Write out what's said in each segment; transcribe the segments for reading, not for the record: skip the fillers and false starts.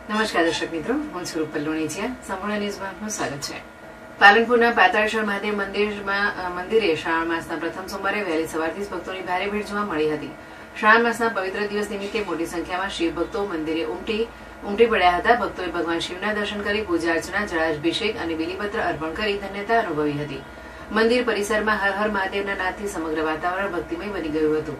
નમસ્કાર દર્શક મિત્રો, હું સ્વરૂપ પલ્લોણીચિયા. સંપૂર્ણ ન્યૂઝમાં આપનું સ્વાગત છે. પાલનપુરના પાતાળેશ્વર મહાદેવ મંદિરે શ્રાવણ માસના પ્રથમ સોમવારે વહેલી સવારથી જ ભક્તોની ભારે ભીડ જોવા મળી હતી. શ્રાવણ માસના પવિત્ર દિવસ નિમિત્તે મોટી સંખ્યામાં શિવ ભક્તો મંદિરે ઉમટી પડ્યા હતા. ભક્તોએ ભગવાન શિવના દર્શન કરી પૂજા અર્ચના, જળાભિષેક અને બીલીપત્ર અર્પણ કરી ધન્યતા અનુભવી હતી. મંદિર પરિસરમાં હર હર મહાદેવના નાદથી સમગ્ર વાતાવરણ ભક્તિમય બની ગયું હતું.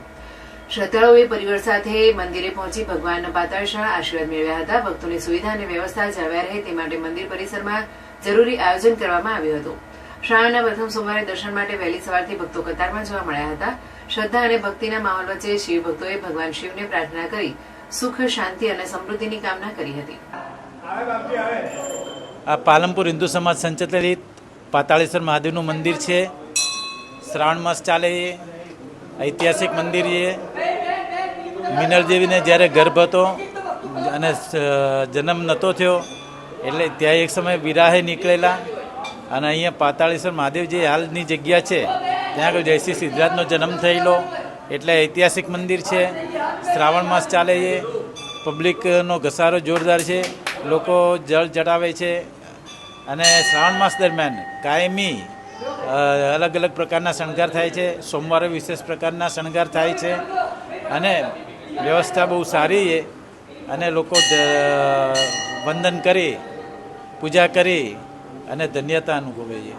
શ્રદ્ધાળુઓએ પરિવાર સાથે મંદિરે પહોંચી ભગવાનના પાતાળેશ્વરના આશીર્વાદ મેળવ્યા હતા. ભક્તોની સુવિધા અને વ્યવસ્થા જળવાઈ રહે તે માટે મંદિર પરિસરમાં જરૂરી આયોજન કરવામાં આવ્યું હતું. શ્રાવણના પ્રથમ સોમવારે દર્શન માટે વહેલી સવારથી ભક્તો કતારમાં જોવા મળ્યા હતા. શ્રદ્ધા અને ભક્તિના માહોલ વચ્ચે શિવ ભક્તોએ ભગવાન શિવને પ્રાર્થના કરી સુખ, શાંતિ અને સમૃદ્ધિની કામના કરી હતી. આ પાલનપુર હિન્દુ સમાજ સંચાલિત પાતાળેશ્વર મહાદેવનું મંદિર છે. શ્રાવણ માસ ચાલે ઐતિહાસિક મંદિર છે. મિનલ દેવીને જ્યારે ગર્ભ હતો અને જન્મ નહોતો થયો એટલે ત્યાં એક સમયે વિરાહે નીકળેલા અને અહીંયા પાતાળેશ્વર મહાદેવ જે હાલની જગ્યા છે ત્યાં આગળ જયશ્રી સિદ્ધરાજનો જન્મ થયેલો એટલે ઐતિહાસિક મંદિર છે. શ્રાવણ માસ ચાલે છે, પબ્લિકનો ઘસારો જોરદાર છે, લોકો જળ ચડાવે છે અને શ્રાવણ માસ દરમિયાન કાયમી અલગ અલગ પ્રકારના શણગાર થાય છે. સોમવારે વિશેષ પ્રકારના શણગાર થાય છે અને વ્યવસ્થા બહુ સારી છે અને લોકો વંદન કરી પૂજા કરી અને ધન્યતા અનુભવે છે.